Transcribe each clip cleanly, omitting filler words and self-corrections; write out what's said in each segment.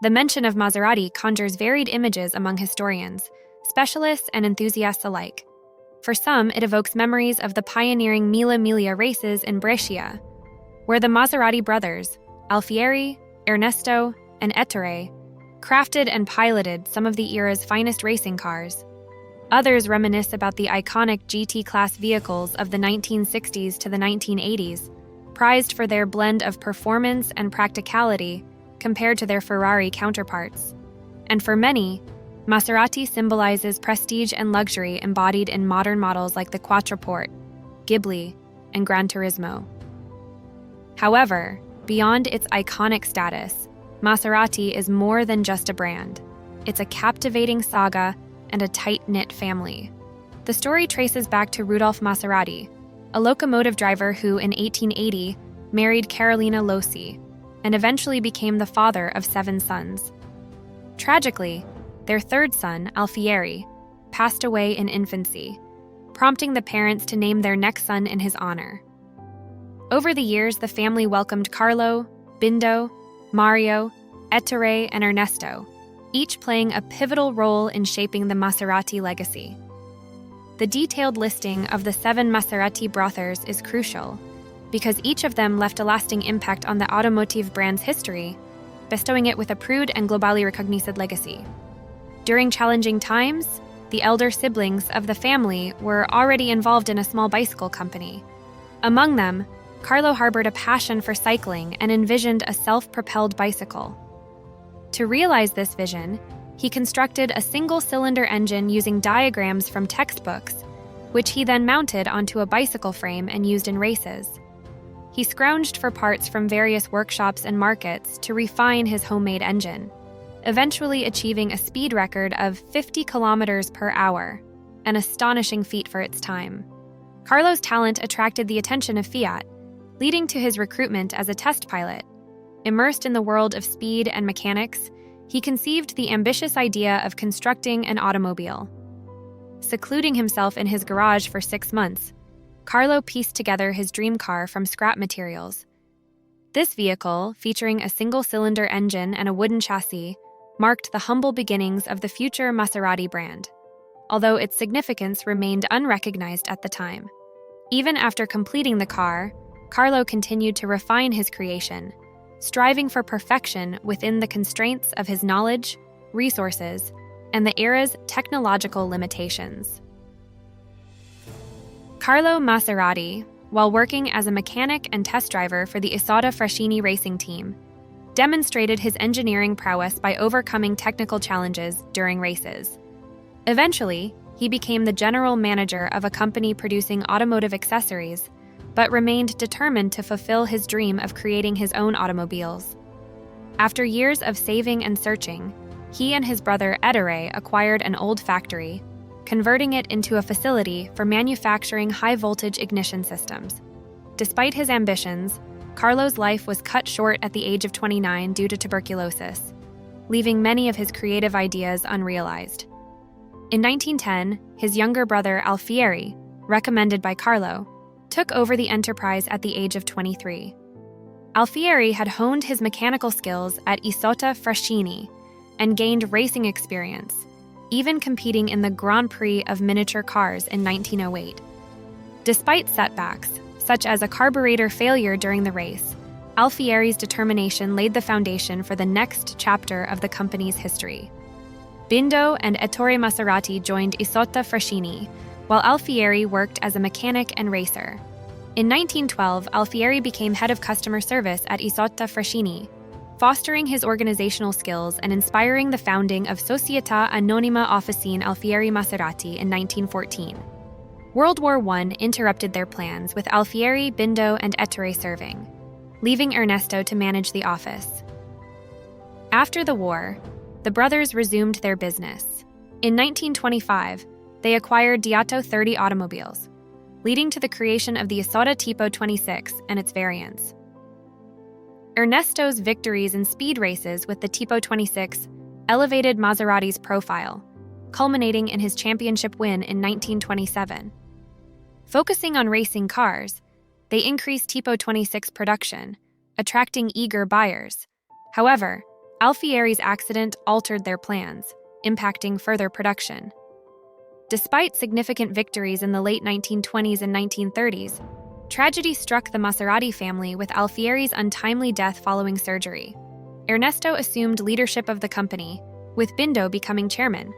The mention of Maserati conjures varied images among historians, specialists, and enthusiasts alike. For some, it evokes memories of the pioneering Mille Miglia races in Brescia, where the Maserati brothers, Alfieri, Ernesto, and Ettore, crafted and piloted some of the era's finest racing cars. Others reminisce about the iconic GT-class vehicles of the 1960s to the 1980s, prized for their blend of performance and practicality compared to their Ferrari counterparts. And for many, Maserati symbolizes prestige and luxury embodied in modern models like the Quattroporte, Ghibli, and Gran Turismo. However, beyond its iconic status, Maserati is more than just a brand. It's a captivating saga and a tight-knit family. The story traces back to Rudolf Maserati, a locomotive driver who, in 1880, married Carolina Lossi, and eventually became the father of 7 sons. Tragically, their third son, Alfieri, passed away in infancy, prompting the parents to name their next son in his honor. Over the years, the family welcomed Carlo, Bindo, Mario, Ettore, and Ernesto, each playing a pivotal role in shaping the Maserati legacy. The detailed listing of the 7 Maserati brothers is crucial, because each of them left a lasting impact on the automotive brand's history, bestowing it with a proud and globally recognized legacy. During challenging times, the elder siblings of the family were already involved in a small bicycle company. Among them, Carlo harbored a passion for cycling and envisioned a self-propelled bicycle. To realize this vision, he constructed a single-cylinder engine using diagrams from textbooks, which he then mounted onto a bicycle frame and used in races. He scrounged for parts from various workshops and markets to refine his homemade engine, eventually achieving a speed record of 50 kilometers per hour, an astonishing feat for its time. Carlo's talent attracted the attention of Fiat, leading to his recruitment as a test pilot. Immersed in the world of speed and mechanics, he conceived the ambitious idea of constructing an automobile. Secluding himself in his garage for 6 months, Carlo pieced together his dream car from scrap materials. This vehicle, featuring a single-cylinder engine and a wooden chassis, marked the humble beginnings of the future Maserati brand, although its significance remained unrecognized at the time. Even after completing the car, Carlo continued to refine his creation, striving for perfection within the constraints of his knowledge, resources, and the era's technological limitations. Carlo Maserati, while working as a mechanic and test driver for the Isotta Fraschini racing team, demonstrated his engineering prowess by overcoming technical challenges during races. Eventually, he became the general manager of a company producing automotive accessories, but remained determined to fulfill his dream of creating his own automobiles. After years of saving and searching, he and his brother Ettore acquired an old factory, converting it into a facility for manufacturing high-voltage ignition systems. Despite his ambitions, Carlo's life was cut short at the age of 29 due to tuberculosis, leaving many of his creative ideas unrealized. In 1910, his younger brother Alfieri, recommended by Carlo, took over the enterprise at the age of 23. Alfieri had honed his mechanical skills at Isotta Fraschini and gained racing experience, even competing in the Grand Prix of miniature cars in 1908. Despite setbacks, such as a carburetor failure during the race, Alfieri's determination laid the foundation for the next chapter of the company's history. Bindo and Ettore Maserati joined Isotta Fraschini, while Alfieri worked as a mechanic and racer. In 1912, Alfieri became head of customer service at Isotta Fraschini, fostering his organizational skills and inspiring the founding of Società Anonima Officine Alfieri Maserati in 1914. World War I interrupted their plans, with Alfieri, Bindo, and Ettore serving, leaving Ernesto to manage the office. After the war, the brothers resumed their business. In 1925, they acquired Diatto 30 automobiles, leading to the creation of the Isotta Tipo 26 and its variants. Ernesto's victories in speed races with the Tipo 26 elevated Maserati's profile, culminating in his championship win in 1927. Focusing on racing cars, they increased Tipo 26 production, attracting eager buyers. However, Alfieri's accident altered their plans, impacting further production. Despite significant victories in the late 1920s and 1930s, tragedy struck the Maserati family with Alfieri's untimely death following surgery. Ernesto assumed leadership of the company, with Bindo becoming chairman.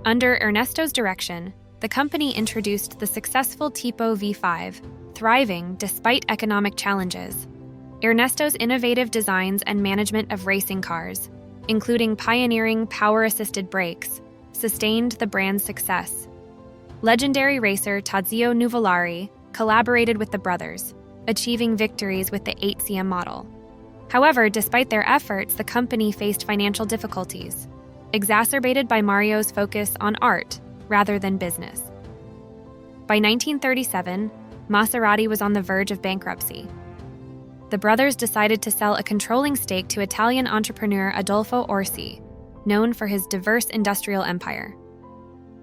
Under Ernesto's direction, the company introduced the successful Tipo V5, thriving despite economic challenges. Ernesto's innovative designs and management of racing cars, including pioneering power-assisted brakes, sustained the brand's success. Legendary racer Tadzio Nuvolari collaborated with the brothers, achieving victories with the 8cm model. However, despite their efforts, the company faced financial difficulties, exacerbated by Mario's focus on art rather than business. By 1937, Maserati was on the verge of bankruptcy. The brothers decided to sell a controlling stake to Italian entrepreneur Adolfo Orsi, known for his diverse industrial empire.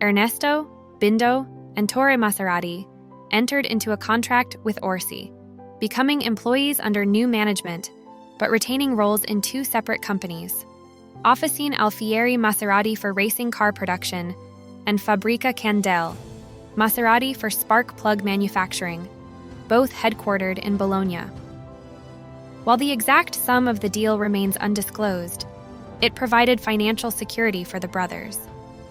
Ernesto, Bindo, and Torre Maserati entered into a contract with Orsi, becoming employees under new management, but retaining roles in two separate companies: Officine Alfieri Maserati for racing car production and Fabbrica Candele, Maserati for spark plug manufacturing, both headquartered in Bologna. While the exact sum of the deal remains undisclosed, it provided financial security for the brothers.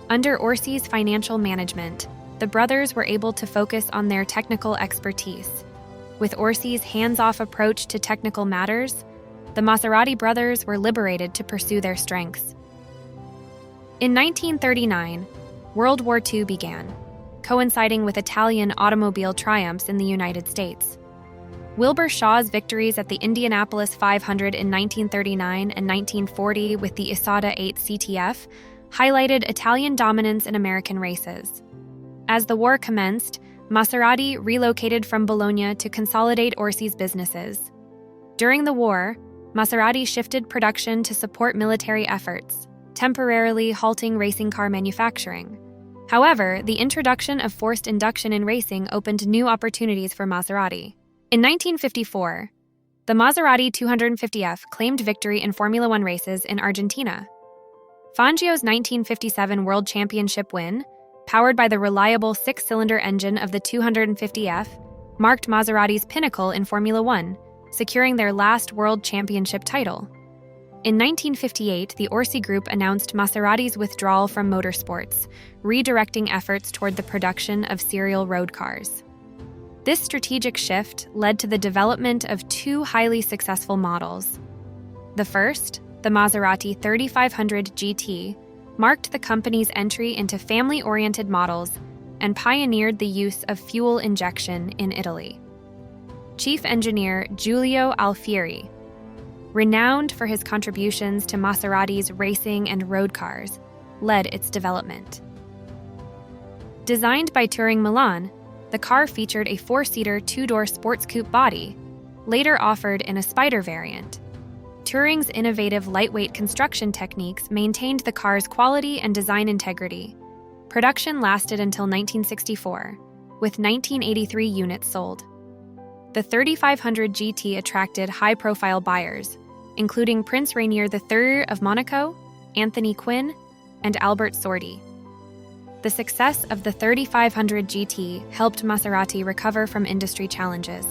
Under Orsi's financial management, the brothers were able to focus on their technical expertise. With Orsi's hands-off approach to technical matters, the Maserati brothers were liberated to pursue their strengths. In 1939, World War II began, coinciding with Italian automobile triumphs in the United States. Wilbur Shaw's victories at the Indianapolis 500 in 1939 and 1940 with the Isada 8 CTF highlighted Italian dominance in American races. As the war commenced, Maserati relocated from Bologna to consolidate Orsi's businesses. During the war, Maserati shifted production to support military efforts, temporarily halting racing car manufacturing. However, the introduction of forced induction in racing opened new opportunities for Maserati. In 1954, the Maserati 250F claimed victory in Formula One races in Argentina. Fangio's 1957 World Championship win, powered by the reliable six-cylinder engine of the 250F, marked Maserati's pinnacle in Formula One, securing their last World Championship title. In 1958, the Orsi Group announced Maserati's withdrawal from motorsports, redirecting efforts toward the production of serial road cars. This strategic shift led to the development of two highly successful models. The first, the Maserati 3500 GT, marked the company's entry into family-oriented models and pioneered the use of fuel injection in Italy. Chief engineer Giulio Alfieri, renowned for his contributions to Maserati's racing and road cars, led its development. Designed by Touring Milan, the car featured a four-seater two-door sports coupe body, later offered in a Spider variant. Touring's innovative lightweight construction techniques maintained the car's quality and design integrity. Production lasted until 1964, with 1983 units sold. The 3500 GT attracted high-profile buyers, including Prince Rainier III of Monaco, Anthony Quinn, and Albert Sordi. The success of the 3500 GT helped Maserati recover from industry challenges.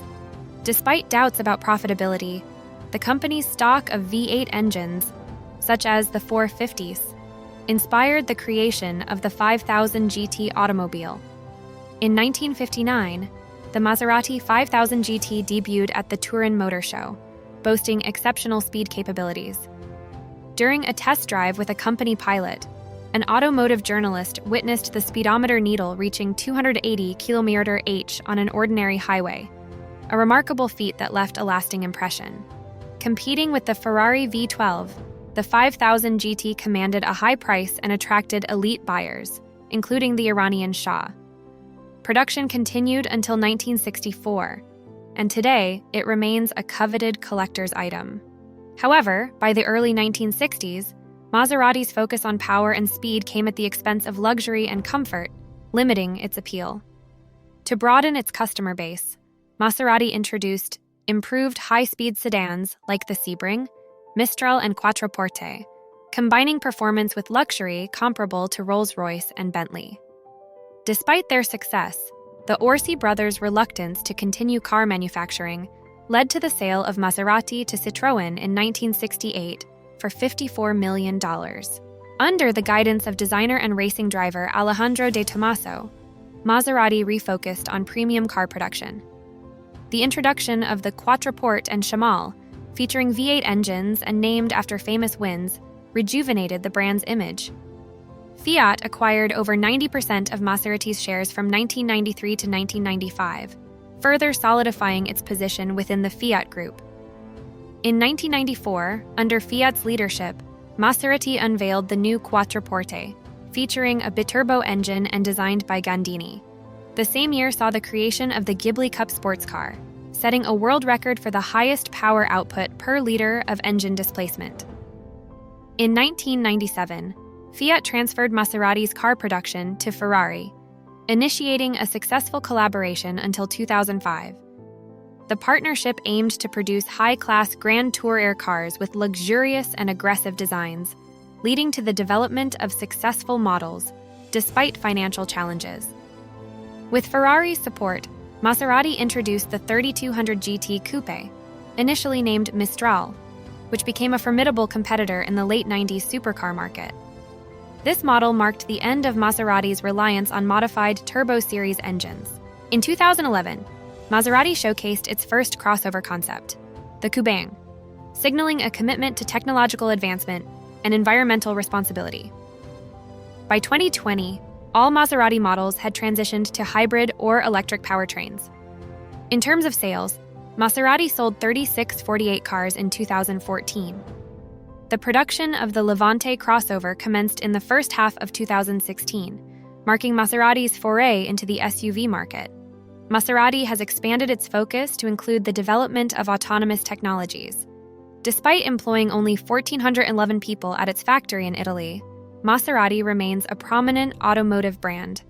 Despite doubts about profitability, the company's stock of V8 engines, such as the 450s, inspired the creation of the 5000 GT automobile. In 1959, the Maserati 5000 GT debuted at the Turin Motor Show, boasting exceptional speed capabilities. During a test drive with a company pilot, an automotive journalist witnessed the speedometer needle reaching 280 km/h on an ordinary highway, a remarkable feat that left a lasting impression. Competing with the Ferrari V12, the 5000 GT commanded a high price and attracted elite buyers, including the Iranian Shah. Production continued until 1964, and today it remains a coveted collector's item. However, by the early 1960s, Maserati's focus on power and speed came at the expense of luxury and comfort, limiting its appeal. To broaden its customer base, Maserati introduced improved high-speed sedans like the Sebring, Mistral and Quattroporte, combining performance with luxury comparable to Rolls-Royce and Bentley. Despite their success, the Orsi brothers' reluctance to continue car manufacturing led to the sale of Maserati to Citroën in 1968 for $54 million. Under the guidance of designer and racing driver Alejandro de Tomaso, Maserati refocused on premium car production. The introduction of the Quattroporte and Chamal, featuring V8 engines and named after famous wins, rejuvenated the brand's image. Fiat acquired over 90% of Maserati's shares from 1993 to 1995, further solidifying its position within the Fiat Group. In 1994, under Fiat's leadership, Maserati unveiled the new Quattroporte, featuring a biturbo engine and designed by Gandini. The same year saw the creation of the Ghibli Cup sports car, setting a world record for the highest power output per liter of engine displacement. In 1997, Fiat transferred Maserati's car production to Ferrari, initiating a successful collaboration until 2005. The partnership aimed to produce high-class Grand Tourer cars with luxurious and aggressive designs, leading to the development of successful models, despite financial challenges. With Ferrari's support, Maserati introduced the 3200 GT Coupe, initially named Mistral, which became a formidable competitor in the late 90s supercar market. This model marked the end of Maserati's reliance on modified Turbo Series engines. In 2011, Maserati showcased its first crossover concept, the Kuban, signaling a commitment to technological advancement and environmental responsibility. By 2020, all Maserati models had transitioned to hybrid or electric powertrains. In terms of sales, Maserati sold 3648 cars in 2014. The production of the Levante crossover commenced in the first half of 2016, marking Maserati's foray into the SUV market. Maserati has expanded its focus to include the development of autonomous technologies. Despite employing only 1,411 people at its factory in Italy, Maserati remains a prominent automotive brand.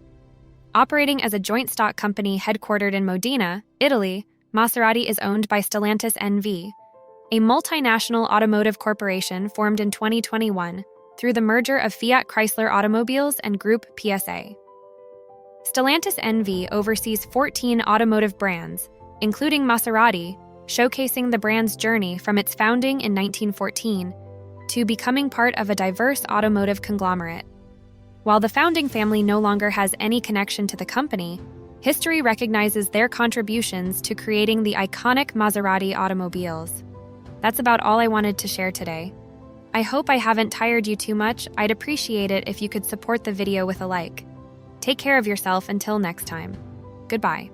Operating as a joint stock company headquartered in Modena, Italy, Maserati is owned by Stellantis NV, a multinational automotive corporation formed in 2021 through the merger of Fiat Chrysler Automobiles and Group PSA. Stellantis NV oversees 14 automotive brands, including Maserati, showcasing the brand's journey from its founding in 1914 to becoming part of a diverse automotive conglomerate. While the founding family no longer has any connection to the company, history recognizes their contributions to creating the iconic Maserati automobiles. That's about all I wanted to share today. I hope I haven't tired you too much. I'd appreciate it if you could support the video with a like. Take care of yourself until next time. Goodbye.